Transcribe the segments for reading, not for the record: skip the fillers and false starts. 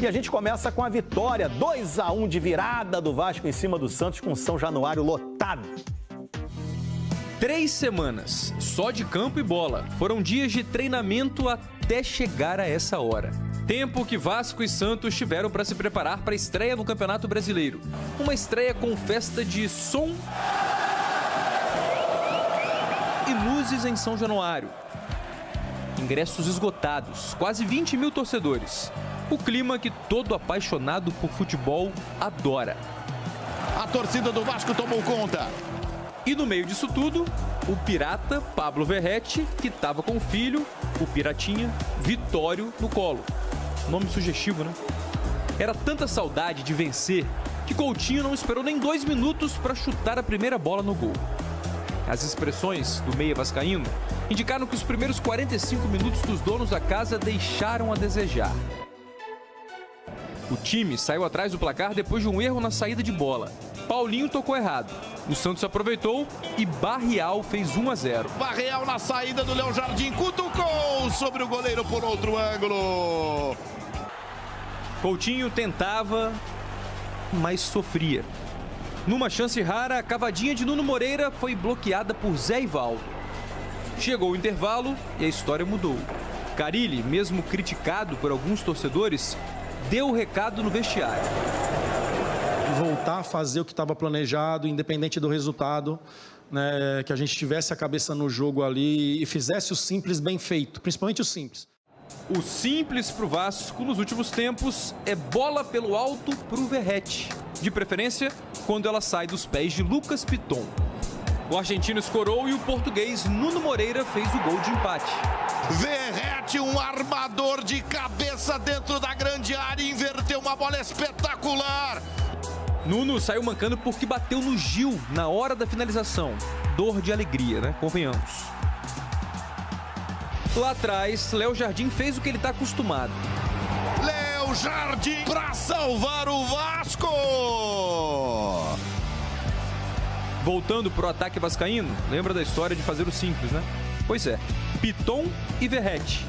E a gente começa com a vitória 2-1 de virada do Vasco em cima do Santos, com São Januário lotado. 3 semanas, só de campo e bola. Foram dias de treinamento até chegar a essa hora. Tempo que Vasco e Santos tiveram para se preparar para a estreia no Campeonato Brasileiro. Uma estreia com festa de som e luzes em São Januário. Ingressos esgotados, quase 20 mil torcedores. O clima que todo apaixonado por futebol adora. A torcida do Vasco tomou conta. E no meio disso tudo, o pirata Pablo Verratti, que estava com o filho, o piratinha, Vitório, no colo. Nome sugestivo, né? Era tanta saudade de vencer que Coutinho não esperou nem 2 minutos para chutar a primeira bola no gol. As expressões do meia vascaíno indicaram que os primeiros 45 minutos dos donos da casa deixaram a desejar. O time saiu atrás do placar depois de um erro na saída de bola. Paulinho tocou errado. O Santos aproveitou e Barrial fez 1-0. Barrial na saída do Léo Jardim, cutucou sobre o goleiro por outro ângulo. Coutinho tentava, mas sofria. Numa chance rara, a cavadinha de Nuno Moreira foi bloqueada por Zé Ivaldo. Chegou o intervalo e a história mudou. Carille, mesmo criticado por alguns torcedores, deu o recado no vestiário. Voltar a fazer o que estava planejado, independente do resultado, né, que a gente tivesse a cabeça no jogo ali e fizesse o simples bem feito, principalmente o simples. O simples pro Vasco nos últimos tempos é bola pelo alto pro Verratti, de preferência quando ela sai dos pés de Lucas Piton. O argentino escorou e o português Nuno Moreira fez o gol de empate. Verratti, um armador de cabeça dentro da grande área, inverteu uma bola espetacular. Nuno saiu mancando porque bateu no Gil na hora da finalização. Dor de alegria, né? Convenhamos. Lá atrás, Léo Jardim fez o que ele está acostumado. Léo Jardim para salvar o Vasco! Voltando pro ataque vascaíno, lembra da história de fazer o simples, né? Pois é, Piton e Verratti.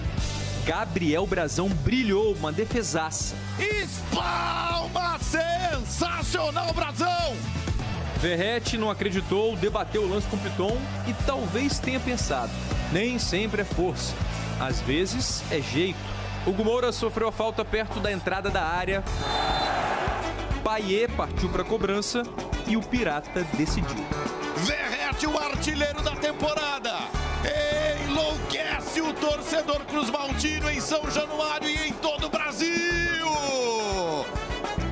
Gabriel Brazão brilhou, uma defesaça. Espalma, sensacional, Brazão! Verratti não acreditou, debateu o lance com Piton e talvez tenha pensado: nem sempre é força, às vezes é jeito. Hugo Moura sofreu a falta perto da entrada da área. Payet partiu para a cobrança e o pirata decidiu. Verratti, o artilheiro da temporada. Enlouquece o torcedor cruzmaltino em São Januário e em todo o Brasil.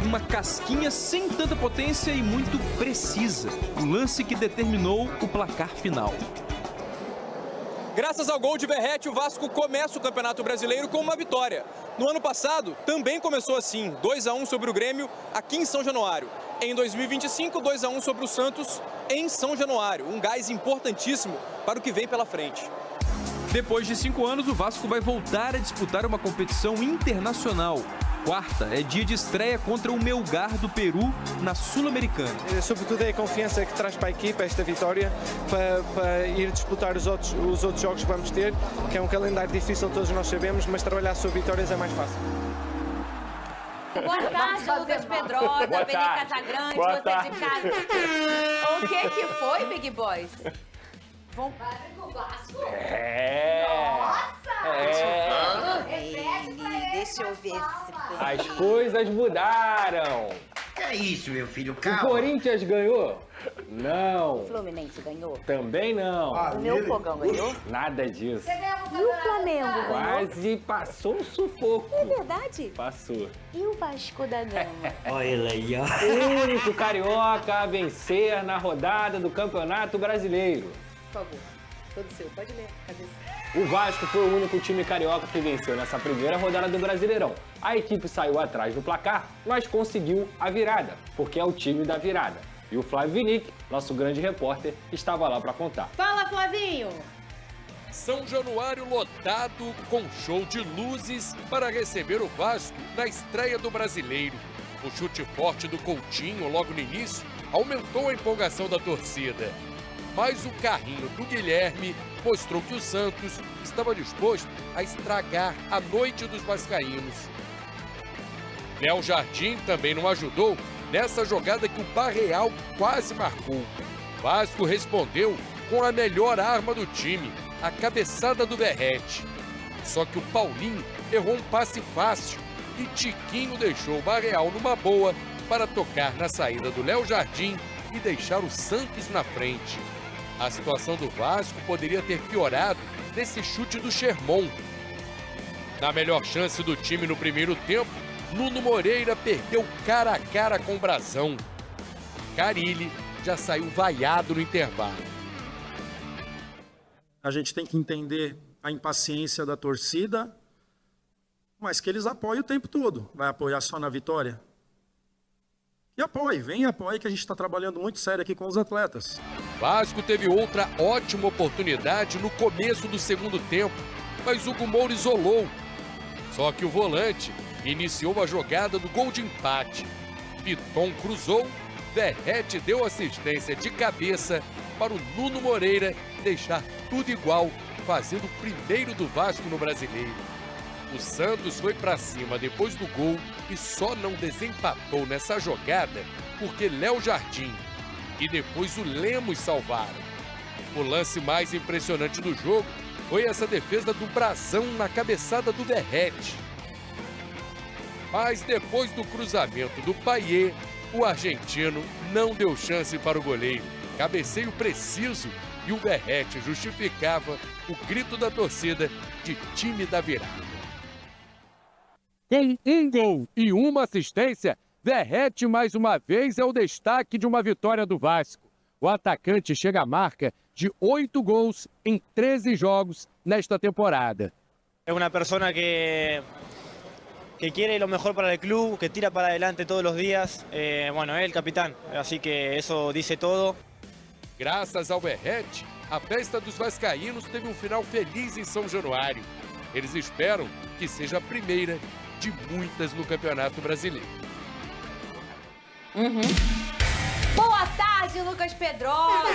Uma casquinha sem tanta potência e muito precisa. O lance que determinou o placar final. Graças ao gol de Verratti, o Vasco começa o Campeonato Brasileiro com uma vitória. No ano passado, também começou assim, 2-1 sobre o Grêmio, aqui em São Januário. Em 2025, 2-1 sobre o Santos, em São Januário. Um gás importantíssimo para o que vem pela frente. Depois de 5 anos, o Vasco vai voltar a disputar uma competição internacional. Quarta é dia de estreia contra o Melgar do Peru na Sul-Americana. Sobretudo é a confiança que traz para a equipa esta vitória, para ir disputar os outros jogos que vamos ter, que é um calendário difícil, todos nós sabemos, mas trabalhar sobre vitórias é mais fácil. Boa tarde, Lucas Pedrosa, Beni Casagrande, você de casa. O que foi, Big Boys? Vão para o Vasco? Deixa eu ver se... As coisas mudaram. Que é isso, meu filho? Calma. O Corinthians ganhou? Não. O Fluminense ganhou? Também não. O meu Fogão ganhou? Nada disso. E o Flamengo ganhou? Quase passou um sufoco. É verdade? Passou. E o Vasco da Gama? Olha ele aí, ó. O único carioca a vencer na rodada do Campeonato Brasileiro. Por favor, todo seu. Pode ler. Cadê? O Vasco foi o único time carioca que venceu nessa primeira rodada do Brasileirão. A equipe saiu atrás do placar, mas conseguiu a virada, porque é o time da virada. E o Flávio Vinick, nosso grande repórter, estava lá para contar. Fala, Flavinho! São Januário lotado com show de luzes para receber o Vasco na estreia do Brasileiro. O chute forte do Coutinho logo no início aumentou a empolgação da torcida. Mas o carrinho do Guilherme mostrou que o Santos estava disposto a estragar a noite dos vascaínos. Léo Jardim também não ajudou nessa jogada que o Barreal quase marcou. O Vasco respondeu com a melhor arma do time, a cabeçada do Verratti. Só que o Paulinho errou um passe fácil e Tiquinho deixou o Barreal numa boa para tocar na saída do Léo Jardim e deixar o Santos na frente. A situação do Vasco poderia ter piorado nesse chute do Sherman. Na melhor chance do time no primeiro tempo, Nuno Moreira perdeu cara a cara com o Brazão. Carille já saiu vaiado no intervalo. A gente tem que entender a impaciência da torcida, mas que eles apoiem o tempo todo. Vai apoiar só na vitória? E apoie, vem e apoie, que a gente está trabalhando muito sério aqui com os atletas. Vasco teve outra ótima oportunidade no começo do segundo tempo, mas Hugo Moura isolou. Só que o volante iniciou a jogada do gol de empate. Piton cruzou, Verratti deu assistência de cabeça para o Nuno Moreira deixar tudo igual, fazendo o primeiro do Vasco no Brasileiro. O Santos foi para cima depois do gol e só não desempatou nessa jogada porque Léo Jardim e depois o Lemos salvaram. O lance mais impressionante do jogo foi essa defesa do Brazão na cabeçada do Verratti. Mas depois do cruzamento do Payet, o argentino não deu chance para o goleiro. Cabeceio preciso e o Verratti justificava o grito da torcida de time da virada. Com um gol e uma assistência, Verratti mais uma vez é o destaque de uma vitória do Vasco. O atacante chega à marca de 8 gols em 13 jogos nesta temporada. É uma pessoa que quiere lo mejor para el club, que tira para adelante todos los días. Bueno, es el capitán, así que eso dice todo. Graças ao Verratti, a festa dos vascaínos teve um final feliz em São Januário. Eles esperam que seja a primeira de muitas no Campeonato Brasileiro. Boa tarde, Lucas Pedrosa!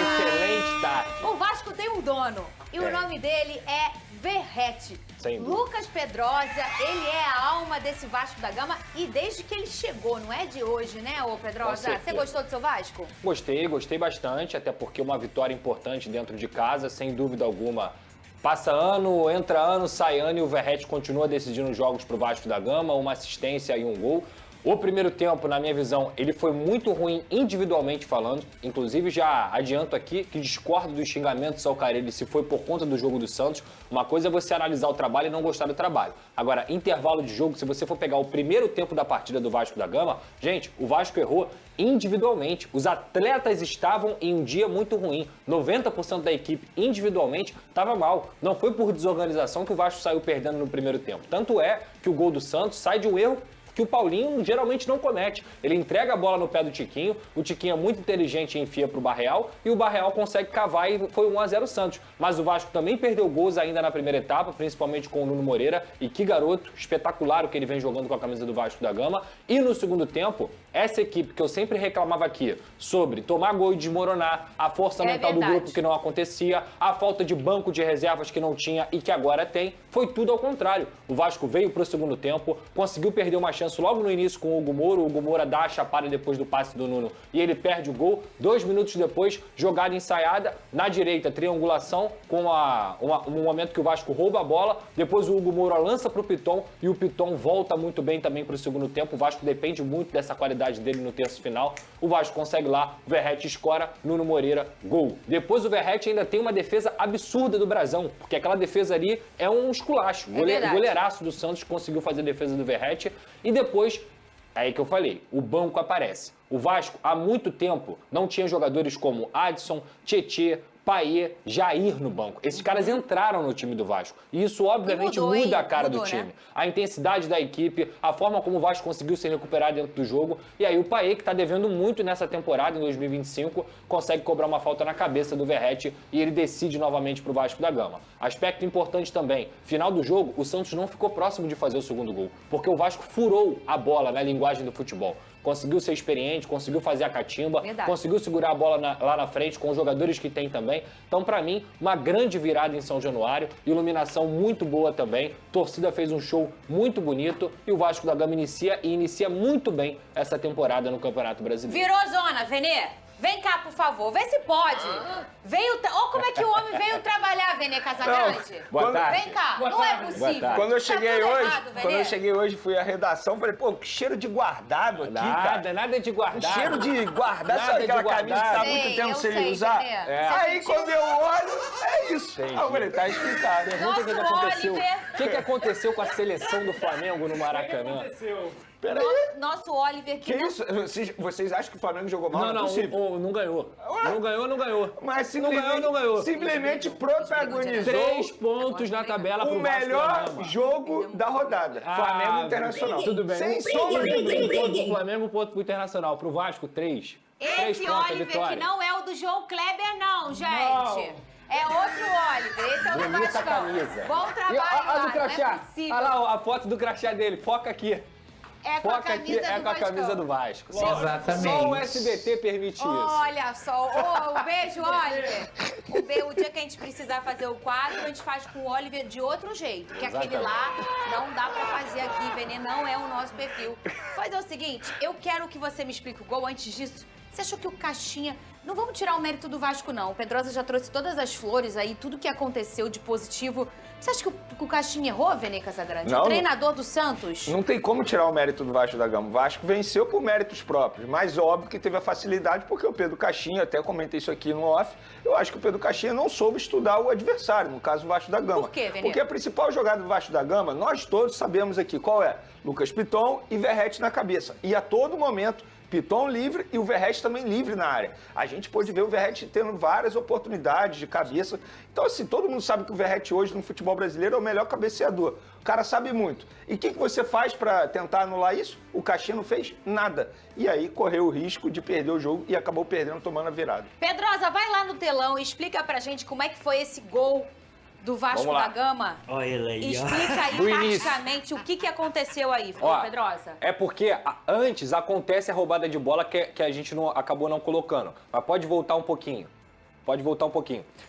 Excelente tarde. O Vasco tem um dono e o nome dele é Verratti. Lucas Pedrosa, ele é a alma desse Vasco da Gama e desde que ele chegou, não é de hoje, né, ô Pedrosa? Você gostou do seu Vasco? Gostei bastante, até porque uma vitória importante dentro de casa, sem dúvida alguma. Passa ano, entra ano, sai ano e o Verratti continua decidindo jogos para o Vasco da Gama, uma assistência e um gol. O primeiro tempo, na minha visão, ele foi muito ruim individualmente falando. Inclusive, já adianto aqui que discordo dos xingamentos ao Carille se foi por conta do jogo do Santos. Uma coisa é você analisar o trabalho e não gostar do trabalho. Agora, intervalo de jogo, se você for pegar o primeiro tempo da partida do Vasco da Gama, gente, o Vasco errou individualmente. Os atletas estavam em um dia muito ruim. 90% da equipe individualmente estava mal. Não foi por desorganização que o Vasco saiu perdendo no primeiro tempo. Tanto é que o gol do Santos sai de um erro que o Paulinho geralmente não comete. Ele entrega a bola no pé do Tiquinho, o Tiquinho é muito inteligente e enfia para o Barreal, e o Barreal consegue cavar e foi 1-0 Santos. Mas o Vasco também perdeu gols ainda na primeira etapa, principalmente com o Nuno Moreira, e que garoto espetacular o que ele vem jogando com a camisa do Vasco da Gama. E no segundo tempo, essa equipe que eu sempre reclamava aqui sobre tomar gol e desmoronar, a força mental do grupo que não acontecia, a falta de banco de reservas que não tinha e que agora tem, foi tudo ao contrário. O Vasco veio para o segundo tempo, conseguiu perder uma chance logo no início com o Hugo Moura. O Hugo Moura dá a chapada depois do passe do Nuno e ele perde o gol. 2 minutos depois, jogada ensaiada, na direita, triangulação, com um momento que o Vasco rouba a bola. Depois o Hugo Moura lança para o Piton e o Piton volta muito bem também para o segundo tempo. O Vasco depende muito dessa qualidade dele no terço final. O Vasco consegue lá, o Verratti escora, Nuno Moreira, gol. Depois o Verratti ainda tem uma defesa absurda do Brazão, porque aquela defesa ali é um esculacho. Goleiraço do Santos conseguiu fazer a defesa do Verratti. E depois, é aí que eu falei, o banco aparece. O Vasco, há muito tempo, não tinha jogadores como Adson, Tietê, Payet, Jair no banco. Esses caras entraram no time do Vasco. E isso, obviamente, muda a cara do time. Né? A intensidade da equipe, a forma como o Vasco conseguiu se recuperar dentro do jogo. E aí o Payet, que está devendo muito nessa temporada, em 2025, consegue cobrar uma falta na cabeça do Verratti e ele decide novamente para o Vasco da Gama. Aspecto importante também, final do jogo, o Santos não ficou próximo de fazer o segundo gol, porque o Vasco furou a bola na linguagem do futebol. conseguiu ser experiente, conseguiu fazer a catimba, Verdade. conseguiu segurar a bola lá na frente com os jogadores que tem também. Então, pra mim, uma grande virada em São Januário, iluminação muito boa também, torcida fez um show muito bonito e o Vasco da Gama inicia muito bem essa temporada no Campeonato Brasileiro. Virou zona, Venê. Vem cá, por favor. Vê se pode. Olha como é que o homem veio trabalhar, Venê Casagrande. Boa tarde. Vem cá. Não é possível. Quando eu cheguei Tá tudo hoje, errado, Venê. quando eu cheguei hoje, fui à redação, falei, pô, que cheiro de guardado aqui, cara. Nada de guardado. Cheiro de guardado, Nada sabe aquela de camisa que tá há guardado. muito tempo eu sem sei, usar? Venê. Aí quando eu olho, é isso. Aí eu falei, tá explicado. Pergunta o que aconteceu. Oliver. O que aconteceu com a seleção do Flamengo no Maracanã? Peraí. Nosso Oliver Que não... isso? Vocês acham que o Flamengo jogou mal? Não, é possível. não ganhou. Ué? Não ganhou. Mas não ganhou. Simplesmente protagonizou 3 pontos na tabela pro o Vasco da melhor Gama. jogo da rodada. Flamengo Internacional. Tudo bem. Sem sombra de dúvida. Um ponto pro Flamengo, um ponto pro Internacional. Pro Vasco, 3. 3 Esse pontos, Oliver vitória. que não é o do João Kleber, não, gente. Não. É outro Oliver. Esse é o do Bonita Vascão. camisa. Bom trabalho, Olha lá, o crachá. não é possível. Olha lá a foto do crachá dele. Foca aqui. É com a Foca aqui, camisa é do com a Vascão. camisa do Vasco. Exatamente. Só o SBT permite isso. Olha só, um beijo, Oliver. O dia que a gente precisar fazer o quadro, a gente faz com o Oliver de outro jeito. Que aquele lá não dá pra fazer aqui, Venê, não é o nosso perfil. Mas é o seguinte, eu quero que você me explique o gol. Antes disso, você achou que o Caixinha... Não vamos tirar o mérito do Vasco, não. O Pedrosa já trouxe todas as flores aí, tudo que aconteceu de positivo. Você acha que o Caixinha errou, Venê Casagrande? Não, o treinador do Santos? Não tem como tirar o mérito do Vasco da Gama. O Vasco venceu por méritos próprios, mas óbvio que teve a facilidade, porque o Pedro Caixinha, até comentei isso aqui no off, eu acho que o Pedro Caixinha não soube estudar o adversário, no caso o Vasco da Gama. Por quê, Venê? Porque a principal jogada do Vasco da Gama, nós todos sabemos aqui qual é. Lucas Piton e Verratti na cabeça. E a todo momento, Piton livre e o Verratti também livre na área. A gente pôde ver o Verratti tendo várias oportunidades de cabeça. Então, assim, todo mundo sabe que o Verratti hoje no futebol brasileiro é o melhor cabeceador. O cara sabe muito. E o que você faz para tentar anular isso? O Caixinha não fez nada. E aí correu o risco de perder o jogo e acabou perdendo, tomando a virada. Pedrosa, vai lá no telão e explica pra gente como é que foi esse gol do Vasco da Gama. Olha ele aí, ó. Explica aí taticamente o que aconteceu aí, Pedrosa. É porque antes acontece a roubada de bola que a gente acabou não colocando. Mas pode voltar um pouquinho.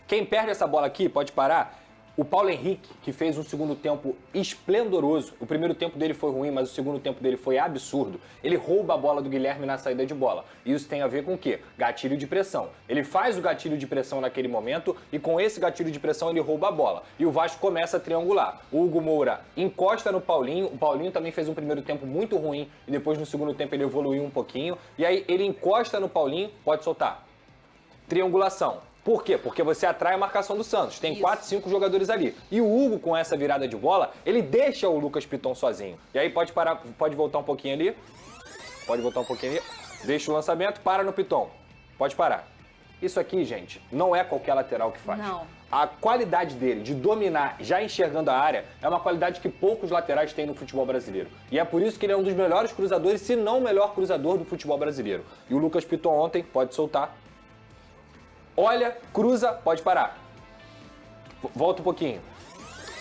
Quem perde essa bola aqui, pode parar. O Paulo Henrique, que fez um segundo tempo esplendoroso. O primeiro tempo dele foi ruim, mas o segundo tempo dele foi absurdo. Ele rouba a bola do Guilherme na saída de bola. Isso tem a ver com o quê? Gatilho de pressão. Ele faz o gatilho de pressão naquele momento e com esse gatilho de pressão ele rouba a bola. E o Vasco começa a triangular. O Hugo Moura encosta no Paulinho. O Paulinho também fez um primeiro tempo muito ruim e depois no segundo tempo ele evoluiu um pouquinho. E aí ele encosta no Paulinho, pode soltar. Triangulação. Por quê? Porque você atrai a marcação do Santos. Tem 4, 5 jogadores ali. E o Hugo, com essa virada de bola, ele deixa o Lucas Piton sozinho. E aí pode parar, pode voltar um pouquinho ali. Deixa o lançamento, para no Piton. Pode parar. Isso aqui, gente, não é qualquer lateral que faz. Não. A qualidade dele de dominar, já enxergando a área, é uma qualidade que poucos laterais têm no futebol brasileiro. E é por isso que ele é um dos melhores cruzadores, se não o melhor cruzador do futebol brasileiro. E o Lucas Piton ontem, pode soltar. Olha, cruza, pode parar. Volta um pouquinho.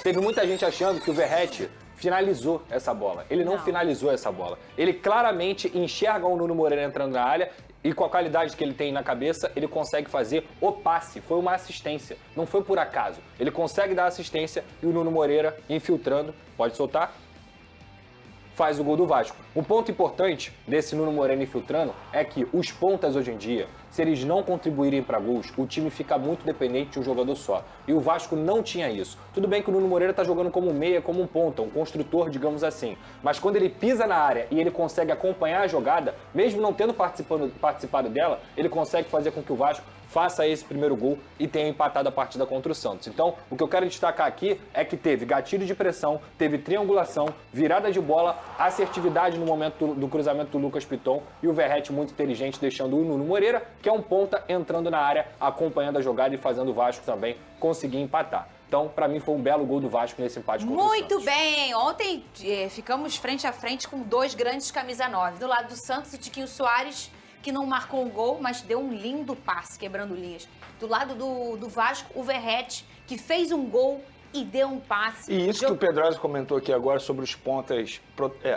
Teve muita gente achando que o Verratti finalizou essa bola. Ele não finalizou essa bola. Ele claramente enxerga o Nuno Moreira entrando na área e com a qualidade que ele tem na cabeça, ele consegue fazer o passe. Foi uma assistência, não foi por acaso. Ele consegue dar assistência e o Nuno Moreira infiltrando, pode soltar, faz o gol do Vasco. Um ponto importante desse Nuno Moreira infiltrando é que os pontas hoje em dia, se eles não contribuírem para gols, o time fica muito dependente de um jogador só. E o Vasco não tinha isso. Tudo bem que o Nuno Moreira está jogando como meia, como um ponta, um construtor, digamos assim. Mas quando ele pisa na área e ele consegue acompanhar a jogada, mesmo não tendo participado dela, ele consegue fazer com que o Vasco faça esse primeiro gol e tenha empatado a partida contra o Santos. Então, o que eu quero destacar aqui é que teve gatilho de pressão, teve triangulação, virada de bola, assertividade no momento do cruzamento do Lucas Piton e o Verratti muito inteligente, deixando o Nuno Moreira, que é um ponta, entrando na área, acompanhando a jogada e fazendo o Vasco também conseguir empatar. Então, pra mim, foi um belo gol do Vasco nesse empate contra o Santos. Muito bem! Ontem ficamos frente a frente com 2 grandes camisa 9. Do lado do Santos, o Tiquinho Soares, que não marcou um gol, mas deu um lindo passe, quebrando linhas. Do lado do Vasco, o Verratti, que fez um gol e deu um passe. E isso que o Pedrosa comentou aqui agora sobre os pontas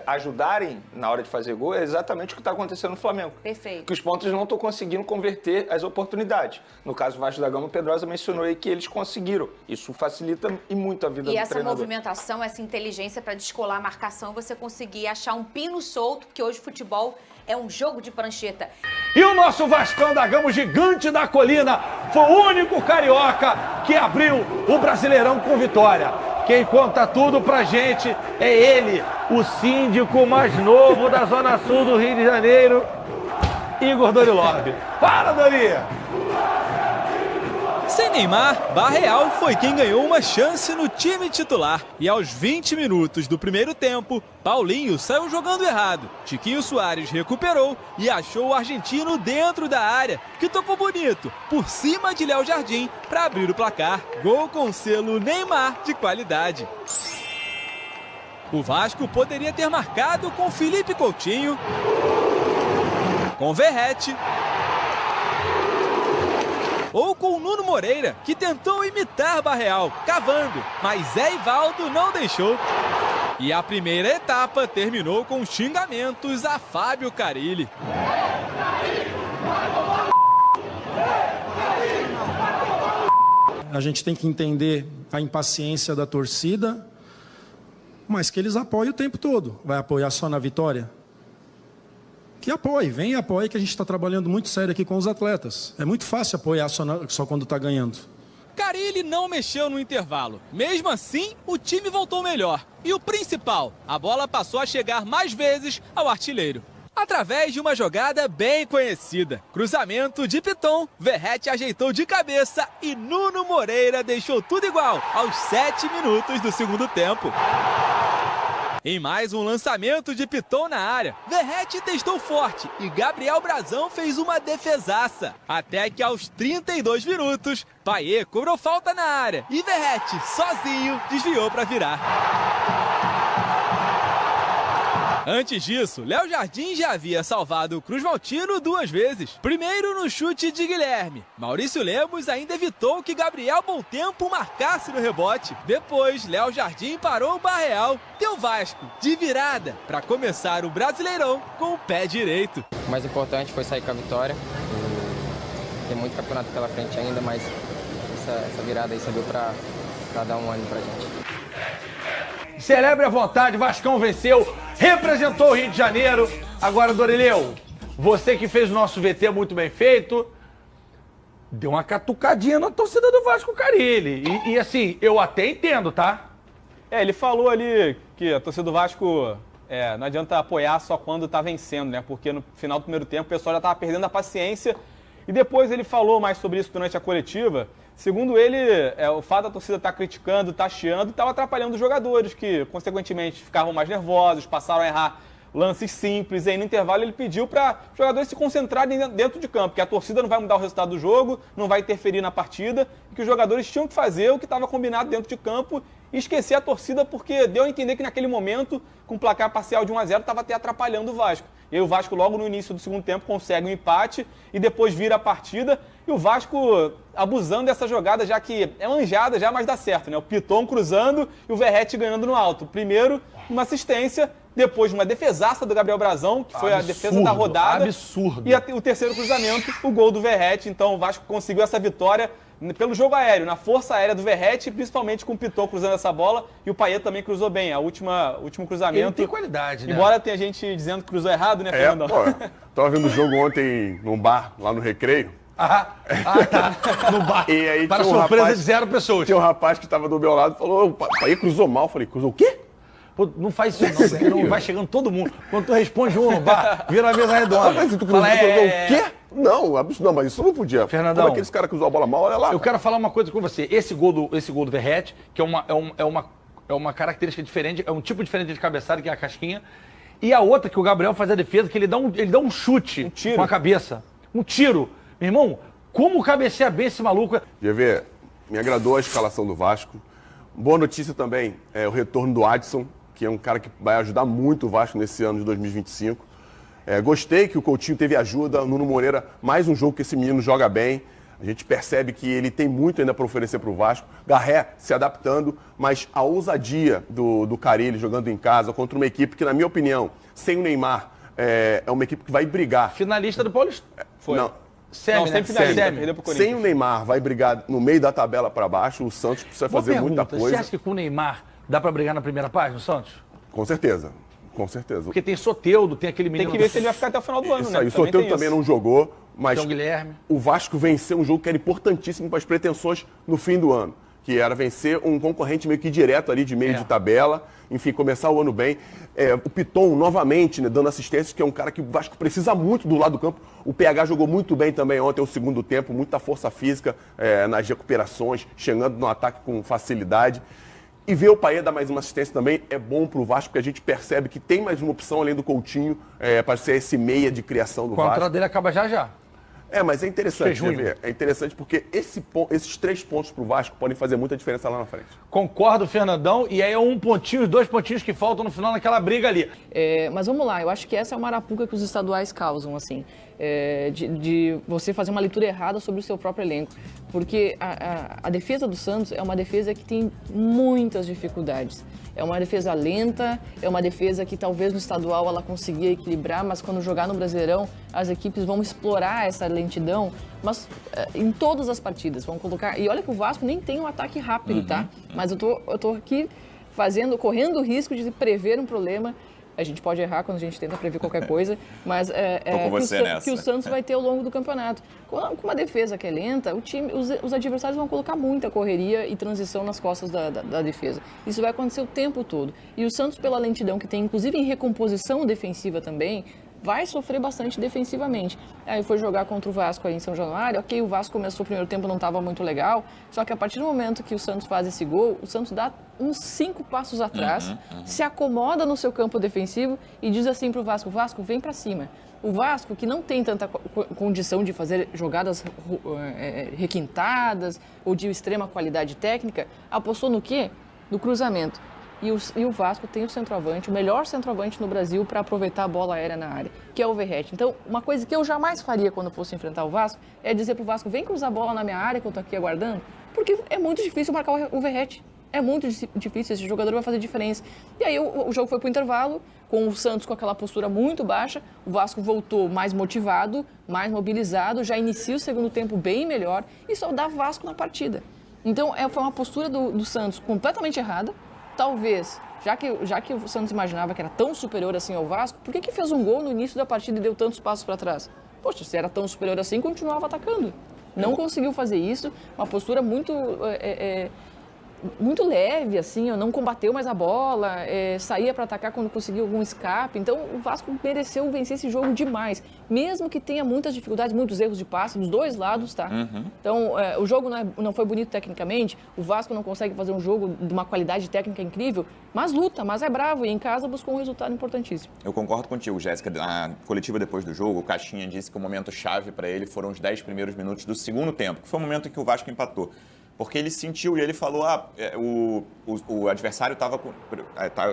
ajudarem na hora de fazer gol é exatamente o que está acontecendo no Flamengo. Perfeito. Que os pontas não estão conseguindo converter as oportunidades. No caso do Vasco da Gama, o Pedrosa mencionou aí que eles conseguiram. Isso facilita e muito a vida do treinador. E essa movimentação, essa inteligência para descolar a marcação, você conseguir achar um pino solto, porque hoje o futebol é um jogo de prancheta. E o nosso Vascão da Gama, o gigante da colina, foi o único carioca que abriu o Brasileirão com vitória. Quem conta tudo pra gente é ele, o síndico mais novo da Zona Sul do Rio de Janeiro, Igor Dorilov. Para, Dori! Sem Neymar, Barreal foi quem ganhou uma chance no time titular. E aos 20 minutos do primeiro tempo, Paulinho saiu jogando errado. Tiquinho Soares recuperou e achou o argentino dentro da área, que tocou bonito, por cima de Léo Jardim, para abrir o placar. Gol com selo Neymar de qualidade. O Vasco poderia ter marcado com Felipe Coutinho, com Verratti, ou com Nuno Moreira, que tentou imitar Barreal, cavando, mas Zé Ivaldo não deixou. E a primeira etapa terminou com xingamentos a Fábio Carille. A gente tem que entender a impaciência da torcida, mas que eles apoiem o tempo todo. Vai apoiar só na vitória? Que apoie, vem e apoie, que a gente está trabalhando muito sério aqui com os atletas. É muito fácil apoiar só quando está ganhando. Carille não mexeu no intervalo. Mesmo assim, o time voltou melhor. E o principal, a bola passou a chegar mais vezes ao artilheiro. Através de uma jogada bem conhecida. Cruzamento de Piton, Verratti ajeitou de cabeça e Nuno Moreira deixou tudo igual aos 7 minutos do segundo tempo. Em mais um lançamento de Piton na área, Verratti testou forte e Gabriel Brazão fez uma defesaça. Até que aos 32 minutos, Payet cobrou falta na área e Verratti, sozinho, desviou para virar. Antes disso, Léo Jardim já havia salvado o Cruz Maltino 2 vezes. Primeiro no chute de Guilherme. Maurício Lemos ainda evitou que Gabriel Bom-Tempo marcasse no rebote. Depois, Léo Jardim parou o Barreal. Deu Vasco de virada para começar o Brasileirão com o pé direito. O mais importante foi sair com a vitória. Tem muito campeonato pela frente ainda, mas essa virada aí serviu para dar um ânimo pra gente. Celebre à vontade, Vascão venceu, representou o Rio de Janeiro. Agora, Dorileu, você que fez o nosso VT muito bem feito, deu uma catucadinha na torcida do Vasco Carille. E assim, eu até entendo, tá? Ele falou ali que a torcida do Vasco não adianta apoiar só quando tá vencendo, né? Porque no final do primeiro tempo o pessoal já tava perdendo a paciência. E depois ele falou mais sobre isso durante a coletiva. Segundo ele, o fato da torcida estar criticando, estar chiando, estava atrapalhando os jogadores, que consequentemente ficavam mais nervosos, passaram a errar lances simples. E aí no intervalo ele pediu para os jogadores se concentrarem dentro de campo, que a torcida não vai mudar o resultado do jogo, não vai interferir na partida, e que os jogadores tinham que fazer o que estava combinado dentro de campo e esquecer a torcida, porque deu a entender que naquele momento, com o placar parcial de 1-0, estava até atrapalhando o Vasco. E aí o Vasco logo no início do segundo tempo consegue um empate e depois vira a partida. E o Vasco abusando dessa jogada, já que é manjada já, mas dá certo, né? O Piton cruzando e o Verratti ganhando no alto. Primeiro, uma assistência, depois uma defesaça do Gabriel Brazão, que foi a defesa da rodada. Absurdo. E o terceiro cruzamento, o gol do Verratti. Então o Vasco conseguiu essa vitória pelo jogo aéreo, na força aérea do Verratti, principalmente com o Piton cruzando essa bola, e o Payet também cruzou bem, o último cruzamento. Ele tem qualidade, né? Embora tenha gente dizendo que cruzou errado, né, Fernandão? Tava vendo o jogo ontem num bar, lá no Recreio. Tá. No bar. E aí para tinha surpresa de 0 pessoas. Tinha um rapaz que tava do meu lado e falou, o Payet cruzou mal. Eu falei, cruzou o quê? Pô, não faz isso não, porque não vai chegando todo mundo. Quando tu responde um no bar, vira a mesa redonda. Mas tu cruzou o quê? Não, absurdo. Não, mas isso não podia. Fernandão, como aqueles caras que usam a bola mal, olha lá. Eu quero falar uma coisa com você. Esse gol do Verratti, que é uma característica diferente, é um tipo diferente de cabeçada, que é a casquinha. E a outra, que o Gabriel faz a defesa, que ele dá um chute com a cabeça. Um tiro. Meu irmão, como cabeceia bem esse maluco? GV, me agradou a escalação do Vasco. Boa notícia também é o retorno do Adson, que é um cara que vai ajudar muito o Vasco nesse ano de 2025. Gostei que o Coutinho teve ajuda, o Nuno Moreira, mais um jogo que esse menino joga bem. A gente percebe que ele tem muito ainda para oferecer para o Vasco. Garré se adaptando, mas a ousadia do Carille jogando em casa contra uma equipe que, na minha opinião, sem o Neymar, é uma equipe que vai brigar. Finalista do Paulista. Foi. Não. Semi. Sem o Neymar, vai brigar no meio da tabela para baixo. O Santos precisa fazer muita coisa. Você acha que com o Neymar dá para brigar na primeira página, no Santos? Com certeza. Com certeza. Porque tem Soteldo, tem aquele menino... Tem que ver se ele vai ficar até o final do ano, né? O Soteldo também não jogou, mas Guilherme. O Vasco venceu um jogo que era importantíssimo para as pretensões no fim do ano, que era vencer um concorrente meio que direto ali de meio de tabela, enfim, começar o ano bem. O Piton, novamente, né, dando assistências, que é um cara que o Vasco precisa muito do lado do campo. O PH jogou muito bem também ontem, o segundo tempo, muita força física nas recuperações, chegando no ataque com facilidade. E ver o Paê dar mais uma assistência também é bom pro Vasco, porque a gente percebe que tem mais uma opção além do Coutinho para ser esse meia de criação do Vasco. O contrato dele acaba já. Mas é interessante, né, é interessante porque esses 3 pontos pro Vasco podem fazer muita diferença lá na frente. Concordo, Fernandão, e aí é 1 pontinho, 2 pontinhos que faltam no final naquela briga ali. Mas vamos lá, eu acho que essa é uma arapuca que os estaduais causam, assim, de você fazer uma leitura errada sobre o seu próprio elenco. Porque a defesa do Santos é uma defesa que tem muitas dificuldades. É uma defesa lenta, é uma defesa que talvez no estadual ela conseguia equilibrar, mas quando jogar no Brasileirão, as equipes vão explorar essa lentidão, mas em todas as partidas, vão colocar... E olha que o Vasco nem tem um ataque rápido, tá? Mas eu tô aqui correndo o risco de prever um problema. A gente pode errar quando a gente tenta prever qualquer coisa, mas que o Santos vai ter ao longo do campeonato. Com uma defesa que é lenta, os adversários vão colocar muita correria e transição nas costas da defesa. Isso vai acontecer o tempo todo. E o Santos, pela lentidão que tem, inclusive em recomposição defensiva também, vai sofrer bastante defensivamente. Aí foi jogar contra o Vasco aí em São Januário, ok, o Vasco começou o primeiro tempo, não estava muito legal, só que a partir do momento que o Santos faz esse gol, o Santos dá uns 5 passos atrás, se acomoda no seu campo defensivo e diz assim pro Vasco, Vasco, vem para cima. O Vasco, que não tem tanta condição de fazer jogadas requintadas ou de extrema qualidade técnica, apostou no quê? No cruzamento. E o Vasco tem o centroavante, o melhor centroavante no Brasil para aproveitar a bola aérea na área, que é o Verratti. Então, uma coisa que eu jamais faria quando fosse enfrentar o Vasco é dizer pro Vasco, vem cruzar a bola na minha área que eu tô aqui aguardando, porque é muito difícil marcar o Verratti. É muito difícil, esse jogador vai fazer diferença. E aí o jogo foi pro intervalo, com o Santos com aquela postura muito baixa, o Vasco voltou mais motivado, mais mobilizado, já inicia o segundo tempo bem melhor e só dá Vasco na partida. Então, foi uma postura do Santos completamente errada. Talvez, já que o Santos imaginava que era tão superior assim ao Vasco, por que fez um gol no início da partida e deu tantos passos para trás? Poxa, se era tão superior assim, continuava atacando. Não conseguiu fazer isso, uma postura muito leve, assim, não combateu mais a bola, saía para atacar quando conseguiu algum escape. Então, o Vasco mereceu vencer esse jogo demais, mesmo que tenha muitas dificuldades, muitos erros de passe dos dois lados, tá? Então, o jogo não foi bonito tecnicamente, o Vasco não consegue fazer um jogo de uma qualidade técnica incrível, mas luta, mas é bravo e em casa buscou um resultado importantíssimo. Eu concordo contigo, Jéssica. Na coletiva depois do jogo, o Caixinha disse que o momento chave para ele foram os 10 primeiros minutos do segundo tempo, que foi o momento em que o Vasco empatou. Porque ele sentiu e ele falou, o adversário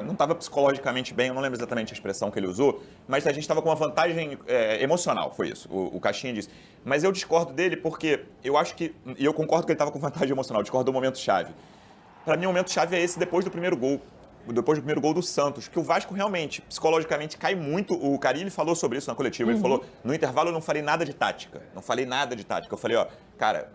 não estava psicologicamente bem, eu não lembro exatamente a expressão que ele usou, mas a gente estava com uma vantagem emocional, foi isso, o Caixinha disse. Mas eu discordo dele porque eu acho que, e eu concordo que ele estava com vantagem emocional, discordo do momento-chave. Para mim, o momento-chave é esse depois do primeiro gol do Santos, que o Vasco realmente, psicologicamente, cai muito. O Carille falou sobre isso na coletiva. Ele falou, no intervalo eu não falei nada de tática. Eu falei, cara,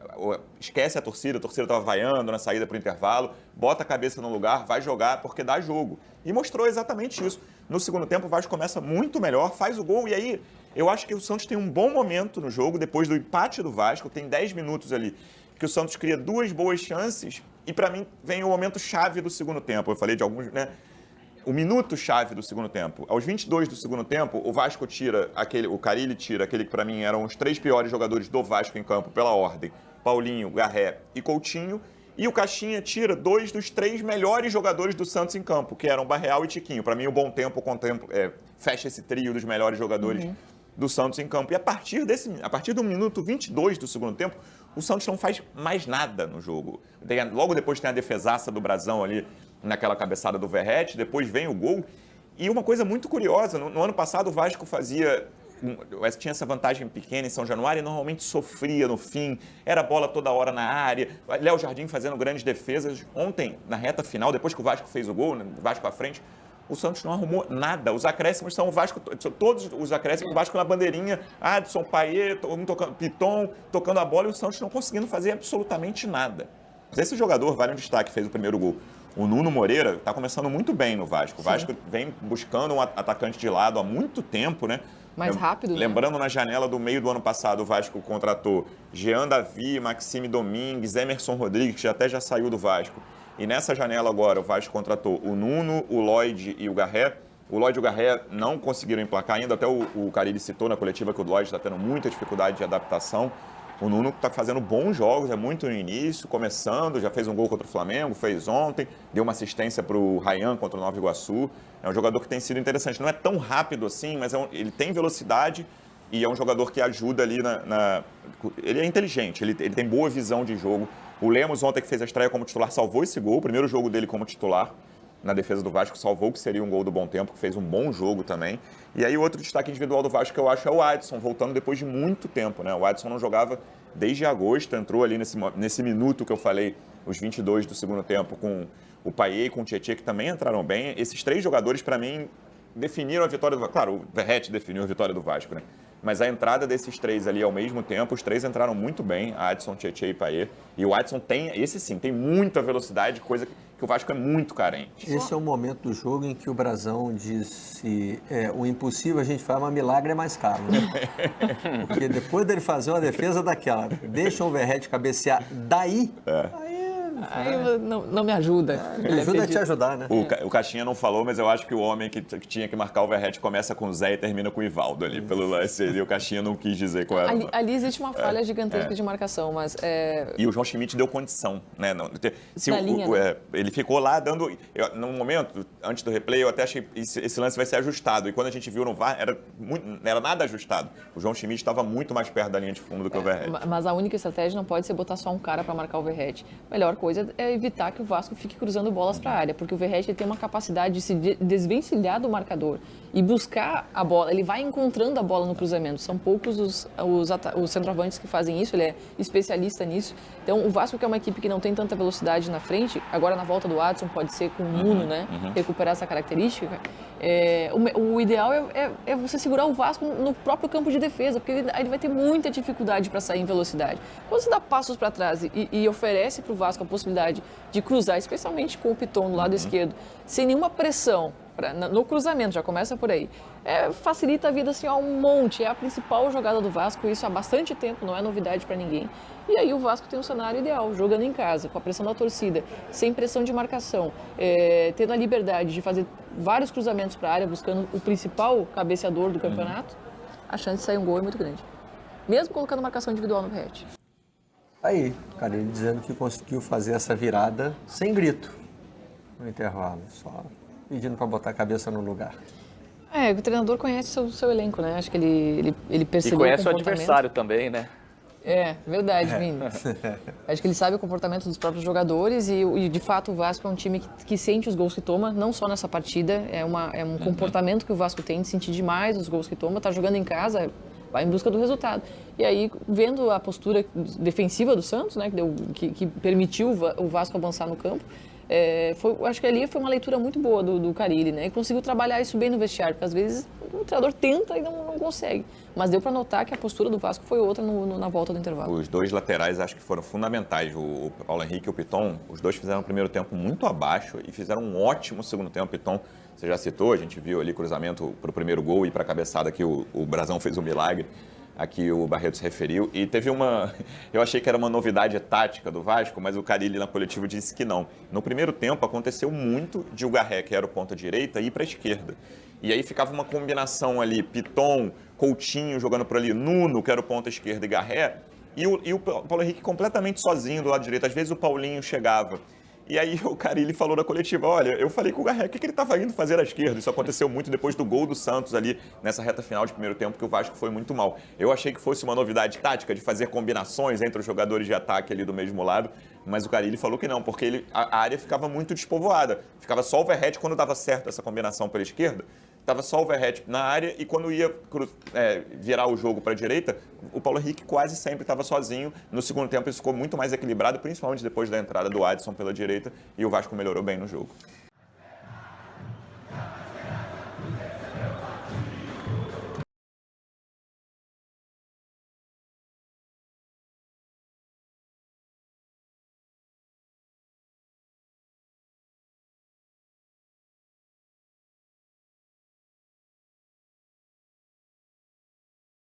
esquece a torcida tava vaiando na saída pro intervalo, bota a cabeça no lugar, vai jogar, porque dá jogo. E mostrou exatamente isso. No segundo tempo, o Vasco começa muito melhor, faz o gol, e aí eu acho que o Santos tem um bom momento no jogo, depois do empate do Vasco, tem 10 minutos ali, que o Santos cria 2 boas chances, e para mim vem o momento chave do segundo tempo. Eu falei de alguns, né? O minuto chave do segundo tempo. Aos 22 do segundo tempo, o Vasco o Carille tira aquele que para mim eram os 3 piores jogadores do Vasco em campo pela ordem, Paulinho, Garré e Coutinho, e o Caixinha tira 2 dos 3 melhores jogadores do Santos em campo, que eram Barreal e Tiquinho. Para mim, o Bom Tempo fecha esse trio dos melhores jogadores do Santos em campo. E a partir do minuto 22 do segundo tempo, o Santos não faz mais nada no jogo. Logo depois tem a defesaça do Brazão ali, naquela cabeçada do Verratti, depois vem o gol. E uma coisa muito curiosa, no ano passado o Vasco fazia tinha essa vantagem pequena em São Januário e normalmente sofria no fim, era bola toda hora na área, Léo Jardim fazendo grandes defesas. Ontem, na reta final, depois que o Vasco fez o gol, né, o Vasco à frente, o Santos não arrumou nada. Os acréscimos são o Vasco, todos os acréscimos, o Vasco na bandeirinha, Adson, Payet, Piton, tocando a bola e o Santos não conseguindo fazer absolutamente nada. Esse jogador, vale um destaque, fez o primeiro gol. O Nuno Moreira está começando muito bem no Vasco. O Vasco vem buscando um atacante de lado há muito tempo, né? Mais rápido, Lembrando, na janela do meio do ano passado, o Vasco contratou Jean Davi, Maxime Domingues, Emerson Rodrigues, que até já saiu do Vasco. E nessa janela agora, o Vasco contratou o Nuno, o Lloyd e o Garré. O Lloyd e o Garré não conseguiram emplacar ainda, até o Carille citou na coletiva que o Lloyd está tendo muita dificuldade de adaptação. O Nuno está fazendo bons jogos, é muito no início, começando, já fez um gol contra o Flamengo, fez ontem, deu uma assistência para o Ryan contra o Nova Iguaçu. É um jogador que tem sido interessante. Não é tão rápido assim, mas ele tem velocidade e é um jogador que ajuda ali Ele é inteligente, ele tem boa visão de jogo. O Lemos ontem, que fez a estreia como titular, salvou esse gol, o primeiro jogo dele como titular na defesa do Vasco, salvou, que seria um gol do Bom Tempo, que fez um bom jogo também. E aí outro destaque individual do Vasco que eu acho é o Adson, voltando depois de muito tempo, né? O Adson não jogava desde agosto, entrou ali nesse minuto que eu falei, os 22 do segundo tempo, com o Payet e com o Tietchan, que também entraram bem. Esses três jogadores, para mim, definiram a vitória do Vasco. Claro, o Verratti definiu a vitória do Vasco, né? Mas a entrada desses três ali ao mesmo tempo, os três entraram muito bem, Adson, Tietchan e Payet. E o Adson tem muita velocidade, coisa que o Vasco é muito carente. Esse é o momento do jogo em que o Brasão disse o impossível a gente faz, mas milagre é mais caro, né? Porque depois dele fazer uma defesa daquela, deixa o Verratti cabecear daí, aí não me ajuda. Me ajuda a te ajudar, né? O Caixinha não falou, mas eu acho que o homem que tinha que marcar o Verratti começa com o Zé e termina com o Ivaldo ali, pelo lance ali. O Caixinha não quis dizer qual era. Ali existe uma falha gigantesca de marcação, mas... E o João Schmidt deu condição, né? Né? Ele ficou lá dando... No momento, antes do replay, eu até achei que esse lance vai ser ajustado. E quando a gente viu no VAR, era nada ajustado. O João Schmidt estava muito mais perto da linha de fundo do que o Verratti. Mas a única estratégia não pode ser botar só um cara para marcar o Verratti. Melhor coisa é evitar que o Vasco fique cruzando bolas para a área, porque o Verratti tem uma capacidade de se desvencilhar do marcador e buscar a bola. Ele vai encontrando a bola no cruzamento. São poucos os centroavantes que fazem isso, ele é especialista nisso. Então, o Vasco, que é uma equipe que não tem tanta velocidade na frente, agora na volta do Adson pode ser com o Nuno, né? Recuperar essa característica. O ideal é você segurar o Vasco no próprio campo de defesa, porque ele vai ter muita dificuldade para sair em velocidade. Quando você dá passos para trás e oferece para o Vasco a possibilidade de cruzar, especialmente com o Piton do lado esquerdo, sem nenhuma pressão no cruzamento, já começa por aí, facilita a vida assim, um monte. É a principal jogada do Vasco, isso há bastante tempo, não é novidade para ninguém. E aí o Vasco tem um cenário ideal, jogando em casa, com a pressão da torcida, sem pressão de marcação, tendo a liberdade de fazer vários cruzamentos para a área, buscando o principal cabeceador do campeonato, a chance de sair um gol é muito grande. Mesmo colocando marcação individual no Verratti. Aí, cara, ele dizendo que conseguiu fazer essa virada sem grito no intervalo, só pedindo para botar a cabeça no lugar. O treinador conhece o seu elenco, né? Acho que ele percebeu e conhece o adversário também, né? Verdade, Vini. Acho que ele sabe o comportamento dos próprios jogadores e de fato, o Vasco é um time que sente os gols que toma, não só nessa partida, é um comportamento que o Vasco tem de sentir demais os gols que toma, tá jogando em casa, vai em busca do resultado. E aí, vendo a postura defensiva do Santos, né, que permitiu o Vasco avançar no campo, acho que ali foi uma leitura muito boa do Carille, né? E conseguiu trabalhar isso bem no vestiário, porque às vezes o treinador tenta e não consegue. Mas deu para notar que a postura do Vasco foi outra na volta do intervalo. Os dois laterais acho que foram fundamentais. O Paulo Henrique e o Piton, os dois fizeram o primeiro tempo muito abaixo e fizeram um ótimo segundo tempo. O Piton, você já citou, a gente viu ali cruzamento para o primeiro gol e para a cabeçada que o Brasão fez um milagre. Aqui o Barreto se referiu, e teve eu achei que era uma novidade tática do Vasco, mas o Carille na coletiva disse que não. No primeiro tempo aconteceu muito de o Garré, que era o ponta direita, ir para a esquerda. E aí ficava uma combinação ali, Piton, Coutinho jogando por ali, Nuno, que era o ponta esquerda, e Garré, e o Paulo Henrique completamente sozinho do lado direito. Às vezes o Paulinho chegava. E aí o Carille falou na coletiva, olha, eu falei com o Garré, o que ele estava indo fazer à esquerda? Isso aconteceu muito depois do gol do Santos ali, nessa reta final de primeiro tempo, que o Vasco foi muito mal. Eu achei que fosse uma novidade tática de fazer combinações entre os jogadores de ataque ali do mesmo lado, mas o Carille falou que não, porque a área ficava muito despovoada. Ficava só o Verratti quando dava certo essa combinação pela esquerda. estava só o Verratti na área e quando ia virar o jogo para a direita, o Paulo Henrique quase sempre estava sozinho. No segundo tempo isso ficou muito mais equilibrado, principalmente depois da entrada do Adson pela direita, e o Vasco melhorou bem no jogo.